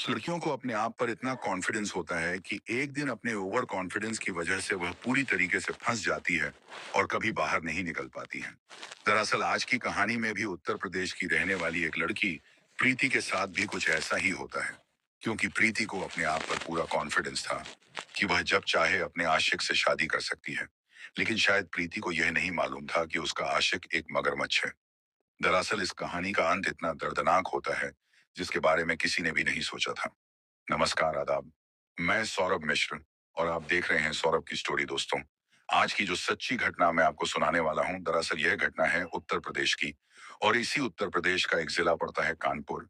कुछ लड़कियों को अपने आप पर इतना कॉन्फिडेंस होता है कि एक दिन अपने ओवर कॉन्फिडेंस की वजह से वह पूरी तरीके से फंस जाती है और कभी बाहर नहीं निकल पाती है। दरअसल आज की कहानी में भी उत्तर प्रदेश की रहने वाली एक लड़की प्रीति के साथ भी कुछ ऐसा ही होता है, क्योंकि प्रीति को अपने आप पर पूरा कॉन्फिडेंस था कि वह जब चाहे अपने आशिक से शादी कर सकती है। लेकिन शायद प्रीति को यह नहीं मालूम था कि उसका आशिक एक मगरमच्छ है। दरअसल इस कहानी का अंत इतना दर्दनाक होता है जिसके बारे में किसी ने भी नहीं सोचा था। नमस्कार, आदाब। मैं सौरभ मिश्र और आप देख रहे हैं सौरभ की स्टोरी। दोस्तों, आज की जो सच्ची घटना मैं आपको सुनाने वाला हूं, दरअसल यह घटना है उत्तर प्रदेश की। और इसी उत्तर प्रदेश का एक जिला पड़ता है कानपुर,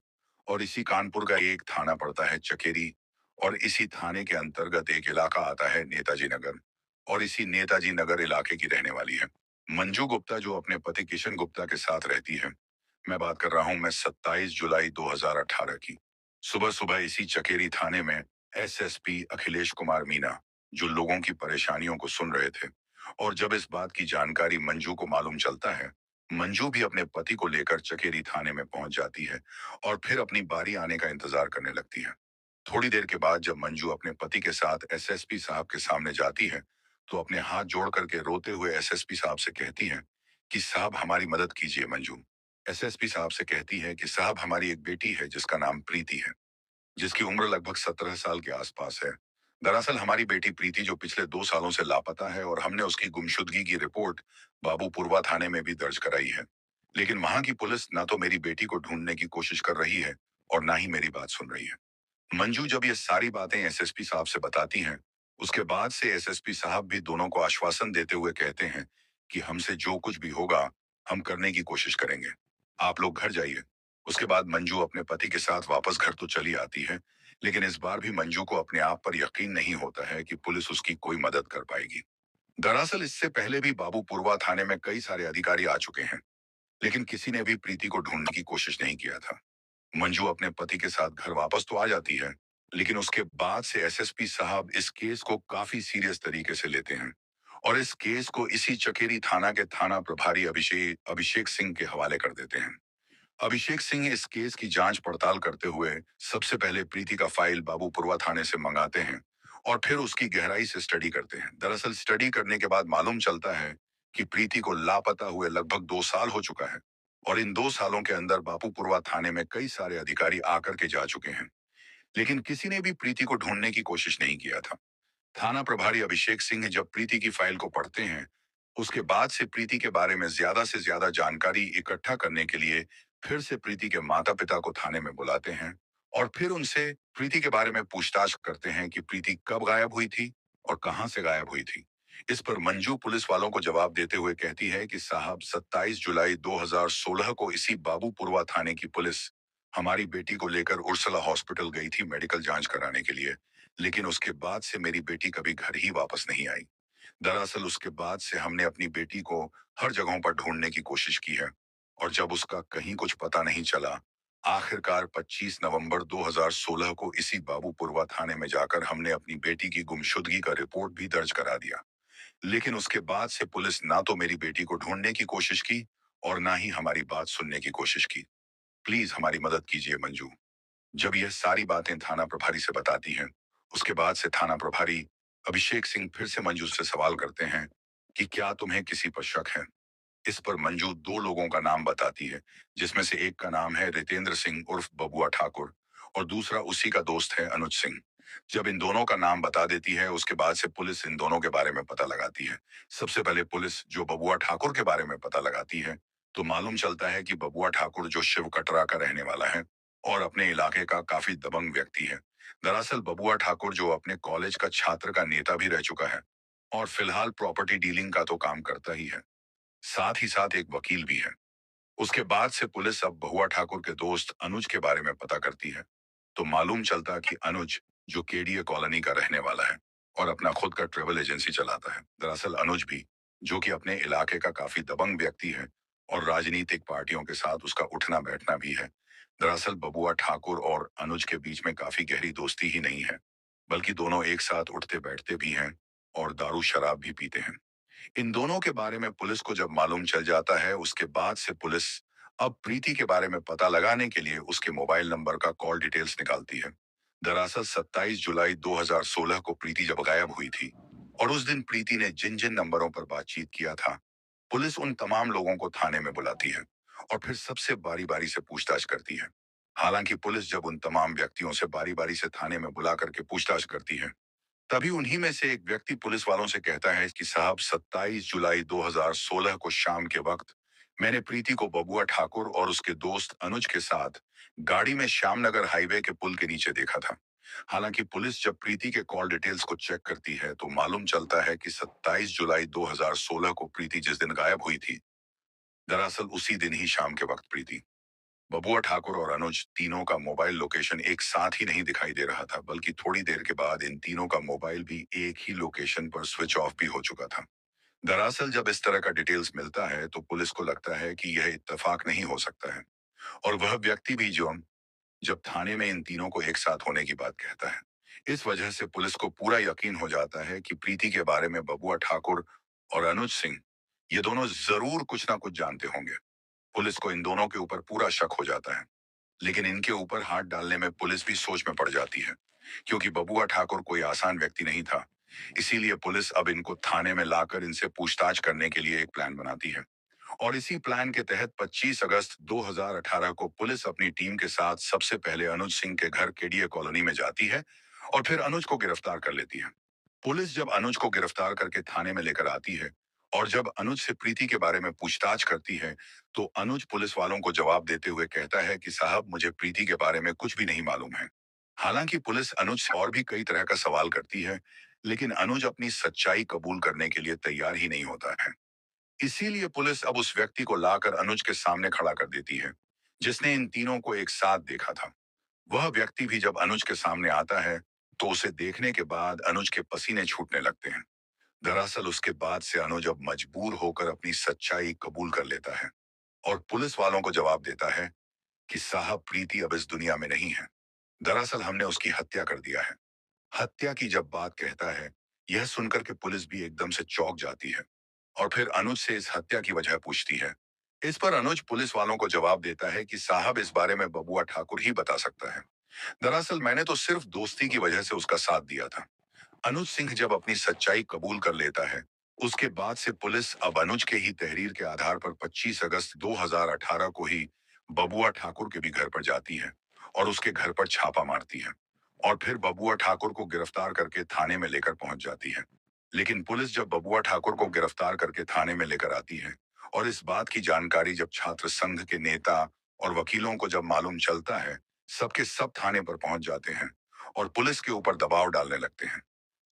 और इसी कानपुर का एक थाना पड़ता है चकेरी, और इसी थाने के अंतर्गत एक इलाका आता है नेताजी नगर। और इसी नेताजी नगर इलाके की रहने वाली है मंजू गुप्ता, जो अपने पति किशन गुप्ता के साथ रहती है। मैं बात कर रहा हूं 27 जुलाई 2018 की। सुबह सुबह इसी चकेरी थाने में एसएसपी अखिलेश कुमार मीना, जो लोगों की परेशानियों को सुन रहे थे, और जब इस बात की जानकारी मंजू को मालूम चलता है, मंजू भी अपने पति को लेकर चकेरी थाने में पहुंच जाती है और फिर अपनी बारी आने का इंतजार करने लगती है। थोड़ी देर के बाद जब मंजू अपने पति के साथ एसएसपी साहब के सामने जाती है, तो अपने हाथ जोड़ करके रोते हुए एसएसपी साहब से कहती है कि साहब हमारी मदद कीजिए। मंजू एसएसपी साहब से कहती है कि साहब हमारी एक बेटी है जिसका नाम प्रीति है, जिसकी उम्र लगभग 17 साल के आसपास है। दरअसल हमारी बेटी प्रीति जो पिछले 2 सालों से लापता है, और हमने उसकी गुमशुदगी की रिपोर्ट बाबूपुरवा थाने में भी दर्ज कराई है। लेकिन वहां की पुलिस ना तो मेरी बेटी को ढूंढने की कोशिश कर रही है और ना ही मेरी बात सुन रही है। मंजू जब ये सारी बातें एसएसपी साहब से बताती हैं, उसके बाद से एसएसपी साहब भी दोनों को आश्वासन देते हुए कहते हैं कि हमसे जो कुछ भी होगा हम करने की कोशिश करेंगे, आप लोग घर जाइए। उसके बाद मंजू अपने पति के साथ वापस घर तो चली आती है, लेकिन इस बार भी मंजू को अपने आप पर यकीन नहीं होता है कि पुलिस उसकी कोई मदद कर पाएगी। दरअसल इससे पहले भी बाबूपुरवा थाने में कई सारे अधिकारी आ चुके हैं, लेकिन किसी ने भी प्रीति को ढूंढने की कोशिश नहीं किया था। मंजू अपने पति के साथ घर वापस तो आ जाती है, लेकिन उसके बाद से एसएसपी साहब इस केस को काफी सीरियस तरीके से लेते हैं और इस केस को इसी चकेरी थाना के थाना प्रभारी अभिषेक अभिषेक सिंह के हवाले कर देते हैं। अभिषेक सिंह इस केस की जांच पड़ताल करते हुए सबसे पहले प्रीति का फाइल बाबूपुरवा थाने से मंगाते हैं और फिर उसकी गहराई से स्टडी करते हैं। दरअसल स्टडी करने के बाद मालूम चलता है कि प्रीति को लापता हुए लगभग 2 साल हो चुका है, और इन 2 सालों के अंदर बाबूपुरवा थाने में कई सारे अधिकारी आकर के जा चुके हैं, लेकिन किसी ने भी प्रीति को ढूंढने की कोशिश नहीं किया था। थाना प्रभारी अभिषेक सिंह जब प्रीति की फाइल को पढ़ते हैं, उसके बाद से प्रीति के बारे में ज्यादा से ज्यादा जानकारी इकट्ठा करने के लिए फिर से प्रीति के माता पिता को थाने में बुलाते हैं और फिर उनसे प्रीति के बारे में पूछताछ करते हैं कि प्रीति कब गायब हुई थी और कहां से गायब हुई थी। इस पर मंजू पुलिस वालों को जवाब देते हुए कहती है कि साहब 27 जुलाई 2016 को इसी बाबूपुरवा थाने की पुलिस हमारी बेटी को लेकर उर्सला हॉस्पिटल गई थी मेडिकल जांच कराने के लिए, लेकिन उसके बाद से मेरी बेटी कभी घर ही वापस नहीं आई। दरअसल उसके बाद से हमने अपनी बेटी को हर जगहों पर ढूंढने की कोशिश की है, और जब उसका कहीं कुछ पता नहीं चला, आखिरकार 25 नवंबर 2016 को इसी बाबूपुरवा थाने में जाकर हमने अपनी बेटी की गुमशुदगी का रिपोर्ट भी दर्ज करा दिया। लेकिन उसके बाद से पुलिस ना तो मेरी बेटी को ढूंढने की कोशिश की और ना ही हमारी बात सुनने की कोशिश की। प्लीज हमारी मदद कीजिए मंजू। जब यह सारी बातें थाना प्रभारी से बताती हैं, उसके बाद से थाना प्रभारी अभिषेक सिंह फिर से मंजू से सवाल करते हैं कि क्या तुम्हें किसी पर शक है। इस पर मंजू 2 लोगों का नाम बताती है, जिसमें से एक का नाम है रितेंद्र सिंह उर्फ बबुआ ठाकुर, और दूसरा उसी का दोस्त है अनुज सिंह। जब इन दोनों का नाम बता देती है, उसके बाद से पुलिस इन दोनों के बारे में पता लगाती है। सबसे पहले पुलिस जो बबुआ ठाकुर के बारे में पता लगाती है, तो मालूम चलता है कि बबुआ ठाकुर जो शिव कटरा का रहने वाला है और अपने इलाके का काफी दबंग व्यक्ति है। दरअसल बबुआ ठाकुर जो अपने कॉलेज का छात्र का नेता भी रह चुका है और फिलहाल प्रॉपर्टी डीलिंग का तो काम करता ही है, साथ ही साथ एक वकील भी है। उसके बाद से पुलिस अब बहुआ ठाकुर के दोस्त अनुज के बारे में पता करती है, तो मालूम चलता कि अनुज जो केडीए कॉलोनी का रहने वाला है और अपना खुद का ट्रेवल एजेंसी चलाता है। दरअसल अनुज भी जो कि अपने इलाके का काफी दबंग व्यक्ति है और राजनीतिक पार्टियों के साथ उसका उठना बैठना भी है। दरअसल बबुआ ठाकुर और अनुज के बीच में काफी गहरी दोस्ती ही नहीं है, बल्कि दोनों एक साथ उठते बैठते भी हैं और दारू शराब भी पीते हैं। इन दोनों के बारे में पुलिस को जब मालूम चल जाता है, उसके बाद से पुलिस अब प्रीति के बारे में पता लगाने के लिए उसके मोबाइल नंबर का कॉल डिटेल्स निकालती है। दरअसल 27 जुलाई 2016 को प्रीति जब गायब हुई थी और उस दिन प्रीति ने जिन जिन नंबरों पर बातचीत किया था, पुलिस उन तमाम लोगों को थाने में बुलाती है और फिर सबसे बारी बारी से पूछताछ करती है। हालांकि पुलिस जब उन तमाम व्यक्तियों से बारी बारी से थाने में बुला करके पूछताछ करती है, तभी उन्हीं में से एक व्यक्ति पुलिस वालों से कहता है कि साहब 27 जुलाई 2016 को शाम के वक्त मैंने प्रीति को बबुआ ठाकुर और उसके दोस्त अनुज के साथ गाड़ी में श्यामनगर हाईवे के पुल के नीचे देखा था। हालांकि पुलिस जब प्रीति के कॉल डिटेल्स को चेक करती है तो मालूम चलता है कि 27 जुलाई 2016 को प्रीति जिस दिन गायब हुई थी, दरअसल उसी दिन ही शाम के वक्त प्रीति, बबुआ ठाकुर और अनुज तीनों का मोबाइल लोकेशन एक साथ ही नहीं दिखाई दे रहा था, बल्कि थोड़ी देर के बाद इन तीनों का मोबाइल भी एक ही लोकेशन पर स्विच ऑफ भी हो चुका था। दरअसल जब इस तरह का डिटेल्स मिलता है तो पुलिस को लगता है कि यह इत्तेफाक नहीं हो सकता है, और वह व्यक्ति भी जो जब थाने में इन तीनों को एक साथ होने की बात कहता है। इस वजह से पुलिस को पूरा यकीन हो जाता है कि प्रीति के बारे में बबुआ ठाकुर और अनुज सिंह, ये दोनों जरूर कुछ ना कुछ जानते होंगे। पुलिस को इन दोनों के ऊपर पूरा शक हो जाता है, लेकिन इनके ऊपर हाथ डालने में पुलिस भी सोच में पड़ जाती है, क्योंकि बबुआ ठाकुर कोई आसान व्यक्ति नहीं था। इसीलिए पुलिस अब इनको थाने में लाकर इनसे पूछताछ करने के लिए एक प्लान बनाती है। और इसी प्लान के तहत 25 अगस्त 2018 को पुलिस अपनी टीम के साथ सबसे पहले अनुज सिंह के घर केडीए कॉलोनी में जाती है और फिर अनुज को गिरफ्तार कर लेती है। पुलिस जब अनुज को गिरफ्तार करके थाने में लेकर आती है और जब अनुज से प्रीति के बारे में पूछताछ करती है, तो अनुज पुलिस वालों को जवाब देते हुए कहता है कि साहब मुझे प्रीति के बारे में कुछ भी नहीं मालूम है। हालांकि पुलिस अनुज से और भी कई तरह का सवाल करती है, लेकिन अनुज अपनी सच्चाई कबूल करने के लिए तैयार ही नहीं होता है। इसीलिए पुलिस अब उस व्यक्ति को लाकर अनुज के सामने खड़ा कर देती है, जिसने इन तीनों को एक साथ देखा था। वह व्यक्ति भी जब अनुज के सामने आता है, तो उसे देखने के बाद अनुज के पसीने छूटने लगते हैं। दरअसल उसके बाद से अनुज अब मजबूर होकर अपनी सच्चाई कबूल कर लेता है और पुलिस वालों को जवाब देता है कि साहब प्रीति अब इस दुनिया में नहीं है। दरअसल हमने उसकी हत्या कर दिया है। हत्या की जब बात कहता है, यह सुनकर के पुलिस भी एकदम से चौंक जाती है और फिर अनुज से इस हत्या की वजह पूछती है। इस पर अनुज पुलिस वालों को जवाब देता है कि साहब इस बारे में बबुआ ठाकुर ही बता सकता है। दरअसल मैंने तो सिर्फ दोस्ती की वजह से उसका साथ दिया था। अनुज सिंह जब अपनी सच्चाई कबूल कर लेता है, उसके बाद से पुलिस अब अनुज के ही तहरीर के आधार पर 25 अगस्त 2018 को ही बबुआ ठाकुर के भी घर पर जाती है और उसके घर पर छापा मारती है और फिर बबुआ ठाकुर को गिरफ्तार करके थाने में लेकर पहुंच जाती है। लेकिन पुलिस जब बबुआ ठाकुर को गिरफ्तार करके थाने में लेकर आती है और इस बात की जानकारी जब छात्र संघ के नेता और वकीलों को जब मालूम चलता है, सबके सब थाने पर पहुंच जाते हैं और पुलिस के ऊपर दबाव डालने लगते हैं।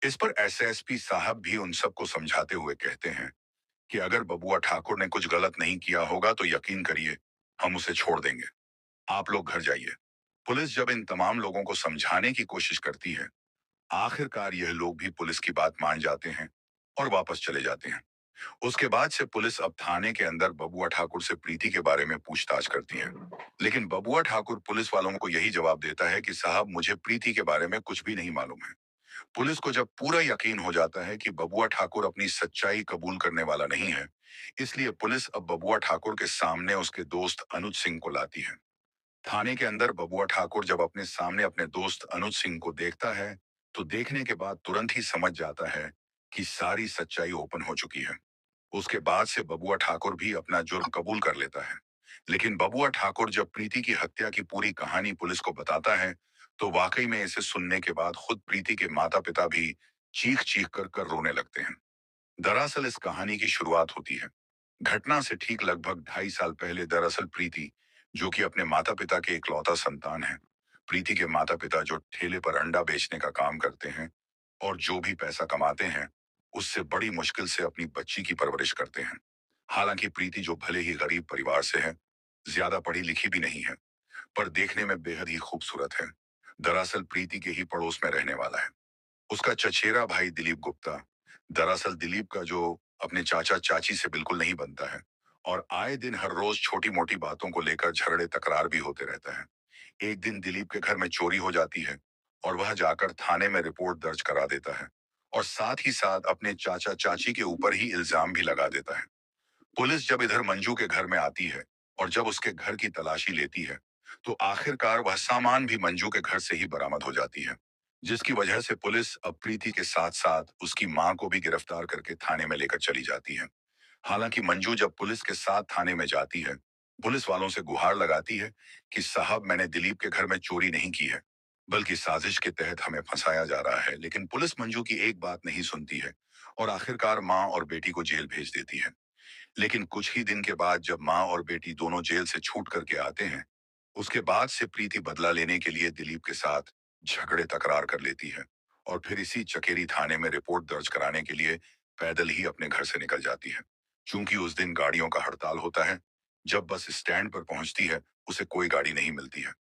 इस पर एसएसपी साहब भी उन सबको समझाते हुए कहते हैं कि अगर बबुआ ठाकुर ने कुछ गलत नहीं किया होगा तो यकीन करिए, हम उसे छोड़ देंगे। आप लोग घर जाइए। पुलिस जब इन तमाम लोगों को समझाने की कोशिश करती है, आखिरकार यह लोग भी पुलिस की बात मान जाते हैं और वापस चले जाते हैं। उसके बाद से पुलिस अब थाने के अंदर बबुआ ठाकुर से प्रीति के बारे में पूछताछ करती है, लेकिन बबुआ ठाकुर पुलिस वालों को यही जवाब देता है कि साहब मुझे प्रीति के बारे में कुछ भी नहीं मालूम है। पुलिस को जब पूरा यकीन हो जाता है कि बबुआ ठाकुर अपनी सच्चाई कबूल करने वाला नहीं है, इसलिए पुलिस अब बबुआ ठाकुर के सामने उसके दोस्त अनुज सिंह को लाती है। थाने के अंदर बबुआ ठाकुर जब अपने सामने अपने दोस्त अनुज सिंह को देखता है, तो देखने के बाद तुरंत ही समझ जाता है कि सारी सच्चाई ओपन हो चुकी है। उसके बाद से बबुआ ठाकुर भी अपना जुर्म कबूल कर लेता है। लेकिन बबुआ ठाकुर जब प्रीति की हत्या की पूरी कहानी पुलिस को बताता है, तो वाकई में इसे सुनने के बाद खुद प्रीति के माता पिता भी चीख चीख कर रोने लगते हैं। दरअसल इस कहानी की शुरुआत होती है घटना से ठीक लगभग 2.5 साल पहले। दरअसल प्रीति, जो कि अपने माता पिता के इकलौता संतान है, प्रीति के माता पिता जो ठेले पर अंडा बेचने का काम करते हैं और जो भी पैसा कमाते हैं, उससे बड़ी मुश्किल से अपनी बच्ची की परवरिश करते हैं। हालांकि प्रीति जो भले ही गरीब परिवार से है, ज्यादा पढ़ी लिखी भी नहीं है, पर देखने में बेहद ही खूबसूरत है। दरअसल प्रीति के ही पड़ोस में रहने वाला है उसका चचेरा भाई दिलीप गुप्ता। दरअसल दिलीप का जो अपने चाचा चाची से बिल्कुल नहीं बनता है और आए दिन हर रोज छोटी मोटी बातों को लेकर झगड़े तकरार भी होते रहता है। एक दिन दिलीप के घर में चोरी हो जाती है और वह जाकर थाने में रिपोर्ट दर्ज करा देता है और साथ ही साथ अपने चाचा चाची के ऊपर ही इल्जाम भी लगा देता है। पुलिस जब इधर मंजू के घर में आती है और जब उसके घर की तलाशी लेती है, तो आखिरकार वह सामान भी मंजू के घर से ही बरामद हो जाती है, जिसकी वजह से पुलिस अब प्रीति के साथ साथ उसकी मां को भी गिरफ्तार करके थाने में लेकर चली जाती है। हालांकि मंजू जब पुलिस के साथ थाने में जाती है, पुलिस वालों से गुहार लगाती है कि साहब, मैंने दिलीप के घर में चोरी नहीं की है, बल्कि साजिश के तहत हमें फंसाया जा रहा है। लेकिन पुलिस मंजू की एक बात नहीं सुनती है और आखिरकार मां और बेटी को जेल भेज देती है। लेकिन कुछ ही दिन के बाद जब मां और बेटी दोनों जेल से छूट करके आते हैं, उसके बाद से प्रीति बदला लेने के लिए दिलीप के साथ झगड़े तकरार कर लेती है और फिर इसी चकेरी थाने में रिपोर्ट दर्ज कराने के लिए पैदल ही अपने घर से निकल जाती है। चूंकि उस दिन गाड़ियों का हड़ताल होता है, जब बस स्टैंड पर पहुंचती है, उसे कोई गाड़ी नहीं मिलती है।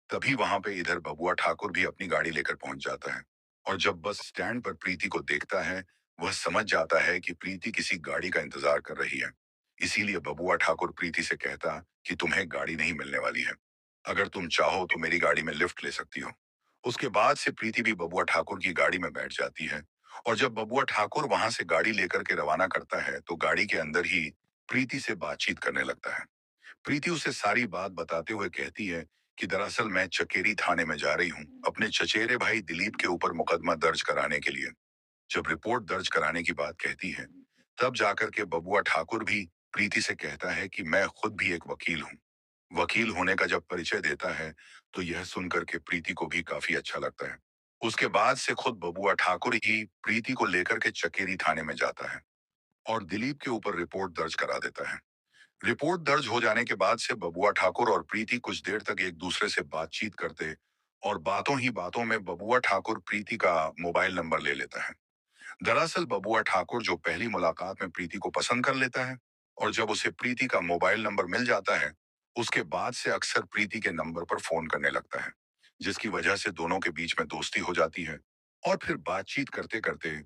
तभी वहां पे इधर बबुआ ठाकुर भी अपनी गाड़ी लेकर पहुंच जाता है और जब बस स्टैंड पर प्रीति को देखता है, वह समझ जाता है कि प्रीति किसी गाड़ी का इंतजार कर रही है। इसीलिए बबुआ ठाकुर प्रीति से कहता कि तुम्हें गाड़ी नहीं मिलने वाली है, अगर तुम चाहो तो मेरी गाड़ी में लिफ्ट ले सकती हो। उसके बाद से प्रीति भी बबुआ ठाकुर की गाड़ी में बैठ जाती है और जब बबुआ ठाकुर वहां से गाड़ी लेकर के रवाना करता है, तो गाड़ी के अंदर ही प्रीति से बातचीत करने लगता है। प्रीति उसे सारी बात बताते हुए कहती है कि दरअसल मैं चकेरी थाने में जा रही हूँ अपने चचेरे भाई दिलीप के ऊपर मुकदमा दर्ज कराने के लिए। जब रिपोर्ट दर्ज कराने की बात कहती है, तब जाकर के बबुआ ठाकुर भी प्रीति से कहता है कि मैं खुद भी एक वकील हूँ। वकील होने का जब परिचय देता है, तो यह सुनकर के प्रीति को भी काफी अच्छा लगता है। उसके बाद से खुद बबुआ ठाकुर ही प्रीति को लेकर के चकेरी थाने में जाता है और दिलीप के ऊपर रिपोर्ट दर्ज करा देता है। रिपोर्ट दर्ज हो जाने के बाद से बबुआ ठाकुर और प्रीति कुछ देर तक एक दूसरे से बातचीत करते और बातों ही बातों में बबुआ ठाकुर प्रीति का मोबाइल नंबर ले लेता है। दरअसल बबुआ ठाकुर जो पहली मुलाकात में प्रीति को पसंद कर लेता है और जब उसे प्रीति का मोबाइल नंबर मिल जाता है, उसके बाद से अक्सर प्रीति के नंबर पर फोन करने लगता है, जिसकी वजह से दोनों के बीच में दोस्ती हो जाती है और फिर बातचीत करते करते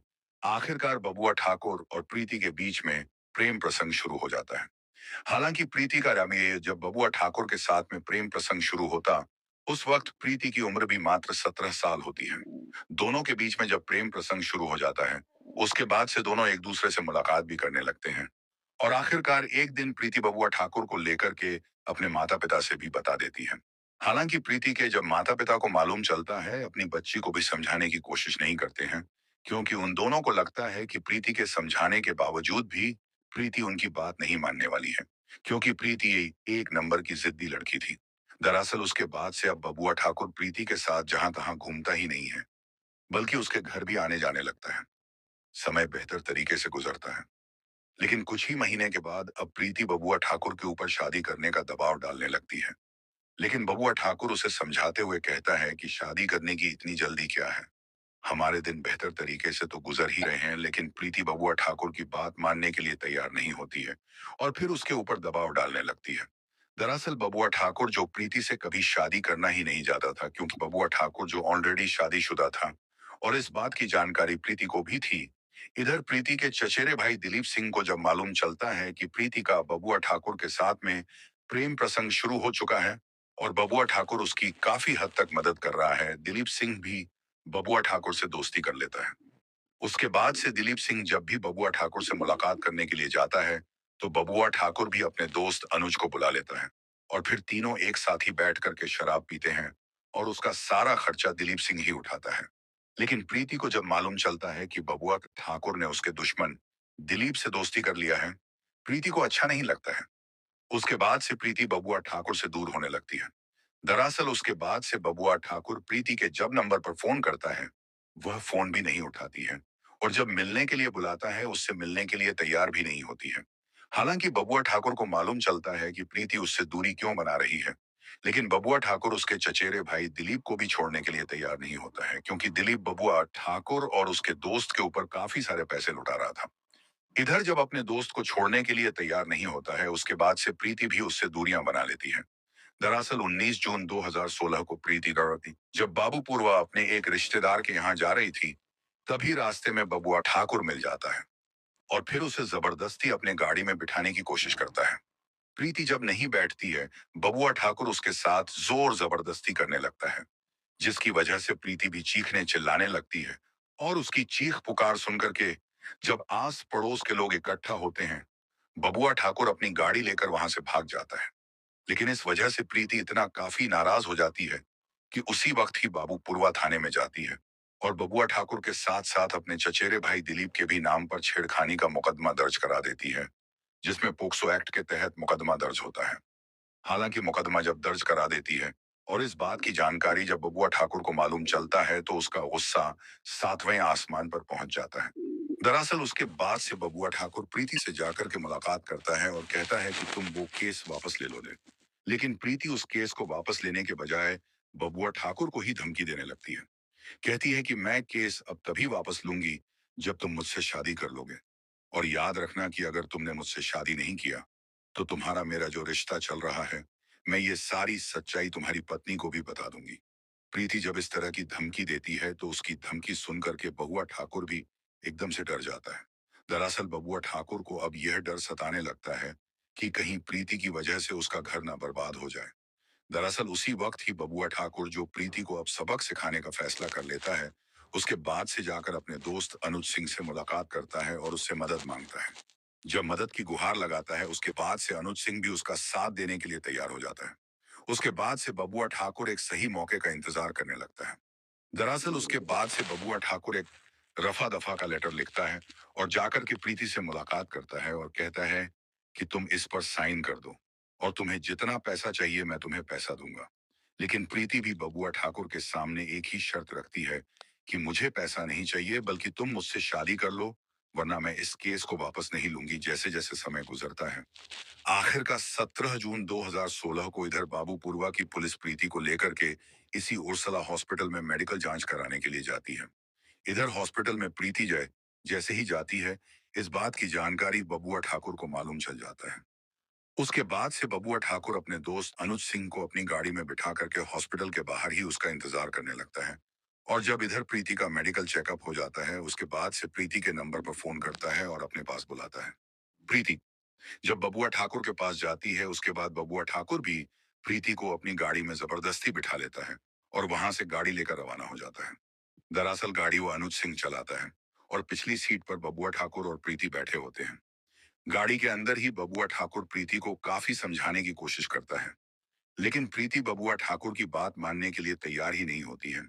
आखिरकार बबुआ ठाकुर और प्रीति के बीच में प्रेम प्रसंग शुरू हो जाता है। हालांकि प्रीति का में जब बबुआ ठाकुर के साथ में प्रेम प्रसंग शुरू होता, उस वक्त प्रीति की उम्र भी मात्र 17 साल होती है। दोनों के बीच में जब प्रेम प्रसंग शुरू हो जाता है, उसके बाद से दोनों एक दूसरे से मुलाकात भी करने लगते हैं और आखिरकार एक दिन प्रीति बबुआ ठाकुर को लेकर के अपने माता पिता से भी बता देती है। हालांकि प्रीति के जब माता पिता को मालूम चलता है, अपनी बच्ची को भी समझाने की कोशिश नहीं करते हैं, क्योंकि उन दोनों को लगता है कि प्रीति के समझाने के बावजूद भी प्रीति उनकी बात नहीं मानने वाली है, क्योंकि प्रीति एक नंबर की जिद्दी लड़की थी। दरअसल उसके बाद से अब बबुआ ठाकुर प्रीति के साथ जहां तहां घूमता ही नहीं है, बल्कि उसके घर भी आने जाने लगता है। समय बेहतर तरीके से गुजरता है, लेकिन कुछ ही महीने के बाद अब प्रीति बबुआ ठाकुर के ऊपर शादी करने का दबाव डालने लगती है। लेकिन बबुआ ठाकुर उसे समझाते हुए कहता है कि शादी करने की इतनी जल्दी क्या है, हमारे दिन बेहतर तरीके से तो गुजर ही रहे हैं। लेकिन प्रीति बबुआ ठाकुर की बात मानने के लिए तैयार नहीं होती है और फिर उसके ऊपर दबाव डालने लगती है। दरअसल बबुआ ठाकुर जो प्रीति से कभी शादी करना ही नहीं चाहता था, क्योंकि बबुआ ठाकुर जो ऑलरेडी शादीशुदा था और इस बात की जानकारी प्रीति को भी थी। इधर प्रीति के चचेरे भाई दिलीप सिंह को जब मालूम चलता है कि प्रीति का बबुआ ठाकुर के साथ में प्रेम प्रसंग शुरू हो चुका है और बबुआ ठाकुर उसकी काफी हद तक मदद कर रहा है, दिलीप सिंह भी बबुआ ठाकुर से दोस्ती कर लेता है। उसके बाद से दिलीप सिंह जब भी बबुआ ठाकुर से मुलाकात करने के लिए जाता है, तो बबुआ ठाकुर भी अपने दोस्त अनुज को बुला लेता है और फिर तीनों एक साथ ही बैठ करके शराब पीते हैं और उसका सारा खर्चा दिलीप सिंह ही उठाता है। लेकिन प्रीति को जब मालूम चलता है कि बबुआ ठाकुर ने उसके दुश्मन दिलीप से दोस्ती कर लिया है, प्रीति को अच्छा नहीं लगता है। उसके बाद से प्रीति बबुआ ठाकुर से दूर होने लगती है। दरअसल उसके बाद से बबुआ ठाकुर प्रीति के जब नंबर पर फोन करता है, वह फोन भी नहीं उठाती है और जब मिलने के लिए बुलाता है, उससे मिलने के लिए तैयार भी नहीं होती है। हालांकि बबुआ ठाकुर को मालूम चलता है कि प्रीति उससे दूरी क्यों बना रही है, लेकिन बबुआ ठाकुर उसके चचेरे भाई दिलीप को भी छोड़ने के लिए तैयार नहीं होता है, क्योंकि दिलीप बबुआ ठाकुर और उसके दोस्त के ऊपर काफी सारे पैसे लुटा रहा था। इधर जब अपने दोस्त को छोड़ने के लिए तैयार नहीं होता है, उसके बाद से प्रीति भी उससे दूरियां बना लेती है। दरअसल 19 जून 2016 को प्रीति गर्भवती जब बाबूपुरवा अपने एक रिश्तेदार के यहाँ जा रही थी, तभी रास्ते में बबुआ ठाकुर मिल जाता है और फिर उसे जबरदस्ती अपने गाड़ी में बिठाने की कोशिश करता है। प्रीति जब नहीं बैठती है, बबुआ ठाकुर उसके साथ जोर जबरदस्ती करने लगता है, जिसकी वजह से प्रीति भी चीखने चिल्लाने लगती है और उसकी चीख पुकार सुनकर के जब आस पड़ोस के लोग इकट्ठा होते हैं, बबुआ ठाकुर अपनी गाड़ी लेकर वहां से भाग जाता है। लेकिन इस वजह से प्रीति इतना काफी नाराज हो जाती है कि उसी वक्त ही बाबू पुरवा थाने में जाती है और बबुआ ठाकुर के साथ साथ अपने चचेरे भाई दिलीप के भी नाम पर छेड़खानी का मुकदमा दर्ज करा देती है, जिसमें पोक्सो एक्ट के तहत मुकदमा दर्ज होता है। हालांकि मुकदमा जब दर्ज करा देती है और इस बात की जानकारी जब बबुआ ठाकुर को मालूम चलता है तो उसका गुस्सा सातवें आसमान पर पहुंच जाता है। दरअसल उसके बाद से बबुआ ठाकुर प्रीति से जाकर के मुलाकात करता है और कहता है कि तुम वो केस वापस ले लो ले। लेकिन प्रीति उस केस को वापस लेने के बजाय बबुआ ठाकुर को ही धमकी देने लगती है। कहती है कि मैं केस अब तभी वापस लूंगी जब तुम मुझसे शादी कर लोगे, और याद रखना कि अगर तुमने मुझसे शादी नहीं किया तो तुम्हारा मेरा जो रिश्ता चल रहा है, मैं ये सारी सच्चाई तुम्हारी पत्नी को भी बता दूंगी। प्रीति जब इस तरह की धमकी देती है तो उसकी धमकी सुन करके बबुआ ठाकुर भी एकदम से डर जाता है। दरअसल बबुआ ठाकुर को अब यह डर सताने लगता है कि कहीं प्रीति की वजह से उसका घर ना बर्बाद हो जाए। दरअसल उसी वक्त ही बबुआ ठाकुर जो प्रीति को अब सबक सिखाने का फैसला कर लेता है, उसके बाद से जाकर अपने दोस्त अनुज सिंह से मुलाकात करता है और उससे मदद मांगता है। जब मदद की गुहार लगाता है उसके बाद से अनुज सिंह भी उसका साथ देने के लिए तैयार हो जाता है। उसके बाद से बबुआ ठाकुर एक सही मौके का इंतजार करने लगता है। दरअसल उसके बाद से बबुआ ठाकुर एक रफा दफा का लेटर लिखता है और जाकर के प्रीति से मुलाकात करता है और कहता है कि तुम इस पर साइन कर दो और तुम्हें जितना पैसा चाहिए मैं तुम्हें पैसा दूंगा। लेकिन प्रीति भी बबुआ ठाकुर के सामने एक ही शर्त रखती है कि मुझे पैसा नहीं चाहिए बल्कि तुम मुझसे शादी कर लो, वरना मैं इस केस को वापस नहीं लूंगी। जैसे जैसे समय गुजरता है, आखिर का 17 जून 2016 को इधर बाबूपुरवा की पुलिस प्रीति को लेकर के इसी उर्सला हॉस्पिटल में मेडिकल जांच कराने के लिए जाती है। इधर हॉस्पिटल में प्रीति जय जैसे ही जाती है, इस बात की जानकारी बबुआ ठाकुर को मालूम चल जाता है। उसके बाद से बबुआ ठाकुर अपने दोस्त अनुज सिंह को अपनी गाड़ी में बिठा करके हॉस्पिटल के बाहर ही उसका इंतजार करने लगता है। और जब इधर प्रीति का मेडिकल चेकअप हो जाता है, उसके बाद से प्रीति के नंबर पर फोन करता है और अपने पास बुलाता है। प्रीति जब बबुआ ठाकुर के पास जाती है, उसके बाद बबुआ ठाकुर भी प्रीति को अपनी गाड़ी में जबरदस्ती बिठा लेता है और वहां से गाड़ी लेकर रवाना हो जाता है। दरअसल गाड़ी वो अनुज सिंह चलाता है और पिछली सीट पर बबुआ ठाकुर और प्रीति बैठे होते हैं। गाड़ी के अंदर ही बबुआ ठाकुर प्रीति को काफी समझाने की कोशिश करता है, लेकिन प्रीति बबुआ ठाकुर की बात मानने के लिए तैयार ही नहीं होती है।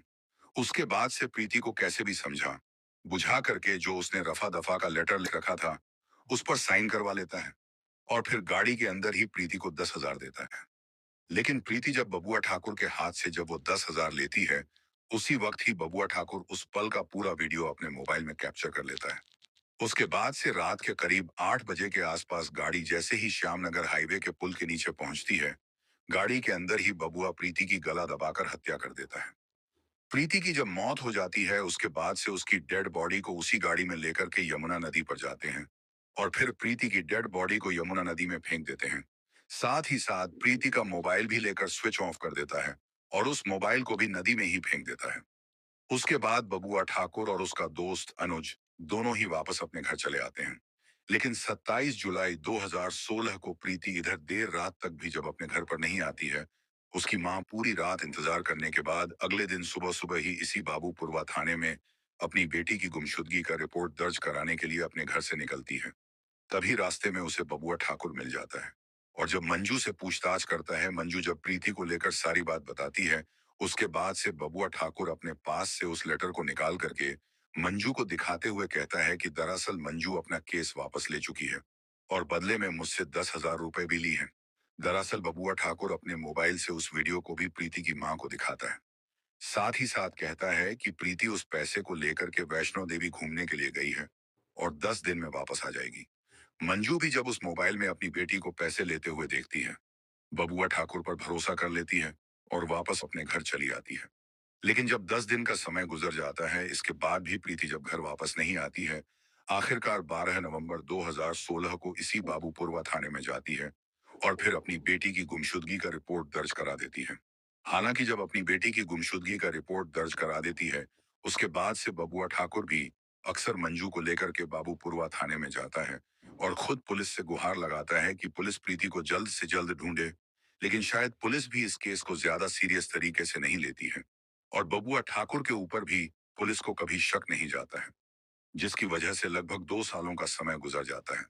उसके बाद से प्रीति को कैसे भी समझा बुझा करके जो उसने रफा दफा का लेटर लिख रखा था उस पर साइन करवा लेता है और फिर गाड़ी के अंदर ही प्रीति को 10,000 देता है। लेकिन प्रीति जब बबुआ ठाकुर के हाथ से जब वो 10,000 लेती है, उसी वक्त ही बबुआ ठाकुर उस पल का पूरा वीडियो अपने मोबाइल में कैप्चर कर लेता है। उसके बाद से रात के करीब 8 बजे के आसपास गाड़ी जैसे ही श्यामनगर हाईवे के पुल के नीचे पहुंचती है, गाड़ी के अंदर ही बबुआ प्रीति की गला दबाकर हत्या कर देता है। प्रीति की जब मौत हो जाती है, उसके बाद से उसकी डेड बॉडी को उसी गाड़ी में लेकर के यमुना नदी पर जाते हैं और फिर प्रीति की डेड बॉडी को यमुना नदी में फेंक देते हैं। साथ ही साथ प्रीति का मोबाइल भी लेकर स्विच ऑफ कर देता है और उस मोबाइल को भी नदी में ही फेंक देता है। उसके बाद बबुआ ठाकुर और उसका दोस्त अनुज दोनों ही वापस अपने घर चले आते हैं। लेकिन 27 जुलाई 2016 को प्रीति इधर देर रात तक भी जब अपने घर पर नहीं आती है, उसकी मां पूरी रात इंतजार करने के बाद अगले दिन सुबह सुबह ही इसी बाबूपुरवा थाने में अपनी बेटी की गुमशुदगी का रिपोर्ट दर्ज कराने के लिए अपने घर से निकलती है। तभी रास्ते में उसे बबुआ ठाकुर मिल जाता है और जब मंजू से पूछताछ करता है, मंजू जब प्रीति को लेकर सारी बात बताती है, उसके बाद से बबुआ ठाकुर अपने पास से उस लेटर को निकाल करके मंजू को दिखाते हुए कहता है कि दरअसल मंजू अपना केस वापस ले चुकी है और बदले में मुझसे 10,000 रुपए भी ली हैं। दरअसल बबुआ ठाकुर अपने मोबाइल से उस वीडियो को भी प्रीति की मां को दिखाता है। साथ ही साथ कहता है कि प्रीति उस पैसे को लेकर के वैष्णो देवी घूमने के लिए गई है और 10 दिन में वापस आ जाएगी। मंजू भी जब उस मोबाइल में अपनी बेटी को पैसे लेते हुए देखती है, बबुआ ठाकुर पर भरोसा कर लेती है और वापस अपने घर चली आती है। लेकिन जब 10 दिन का समय गुजर जाता है, इसके बाद भी प्रीति जब घर वापस नहीं आती है, आखिरकार 12 नवंबर 2016 को इसी बाबूपुरवा थाने में जाती है और फिर अपनी बेटी की गुमशुदगी का रिपोर्ट दर्ज करा देती है। हालांकि जब अपनी बेटी की गुमशुदगी का रिपोर्ट दर्ज करा देती है, उसके बाद से बबुआ ठाकुर भी अक्सर मंजू को लेकर के बाबूपुरवा थाने में जाता है और खुद पुलिस से गुहार लगाता है कि पुलिस प्रीति को जल्द से जल्द ढूंढे। लेकिन शायद पुलिस भी इस केस को ज्यादा सीरियस तरीके से नहीं लेती है और बबुआ ठाकुर के ऊपर भी पुलिस को कभी शक नहीं जाता है, जिसकी वजह से लगभग 2 सालों का समय गुजर जाता है।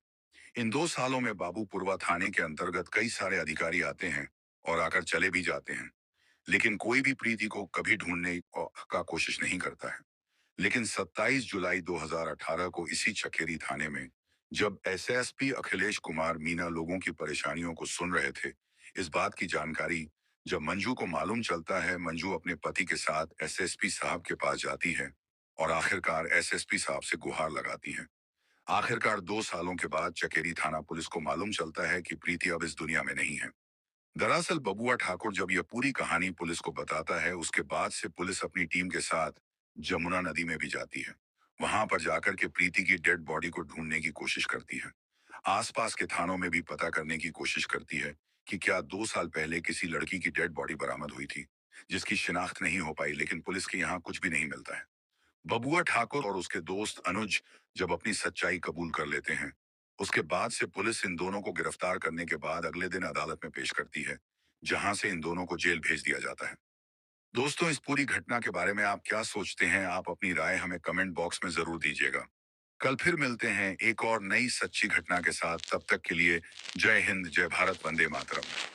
इन 2 सालों में बाबूपुरवा थाने के अंतर्गत कई सारे अधिकारी आते हैं और आकर चले भी जाते हैं। लेकिन कोई भी प्रीति को कभी ढूंढने का कोशिश नहीं करता है। लेकिन 27 जुलाई 2018 को इसी चकेरी थाने में जब एसएसपी अखिलेश कुमार मीना लोगों की परेशानियों को सुन रहे थे, इस बात की जानकारी जब मंजू को मालूम चलता है, मंजू अपने पति के साथ एसएसपी साहब के पास जाती है और आखिरकार एसएसपी साहब से गुहार लगाती है। आखिरकार 2 सालों के बाद चकेरी थाना पुलिस को मालूम चलता है कि प्रीति अब इस दुनिया में नहीं है। दरअसल बबुआ ठाकुर जब यह पूरी कहानी पुलिस को बताता है, उसके बाद से पुलिस अपनी टीम के साथ जमुना नदी में भी जाती है। वहां पर जाकर के प्रीति की डेड बॉडी को ढूंढने की कोशिश करती है। आसपास के थानों में भी पता करने की कोशिश करती है कि क्या 2 साल पहले किसी लड़की की डेड बॉडी बरामद हुई थी, जिसकी शिनाख्त नहीं हो पाई, लेकिन पुलिस के यहाँ कुछ भी नहीं मिलता है। बबुआ ठाकुर और उसके दोस्त अनुज जब अपनी सच्चाई कबूल कर लेते हैं, उसके बाद से पुलिस इन दोनों को गिरफ्तार करने के बाद अगले दिन अदालत में पेश करती है, जहां से इन दोनों को जेल भेज दिया जाता है। दोस्तों, इस पूरी घटना के बारे में आप क्या सोचते हैं? आप अपनी राय हमें कमेंट बॉक्स में जरूर दीजिएगा। कल फिर मिलते हैं एक और नई सच्ची घटना के साथ। तब तक के लिए जय हिंद, जय भारत, वंदे मातरम।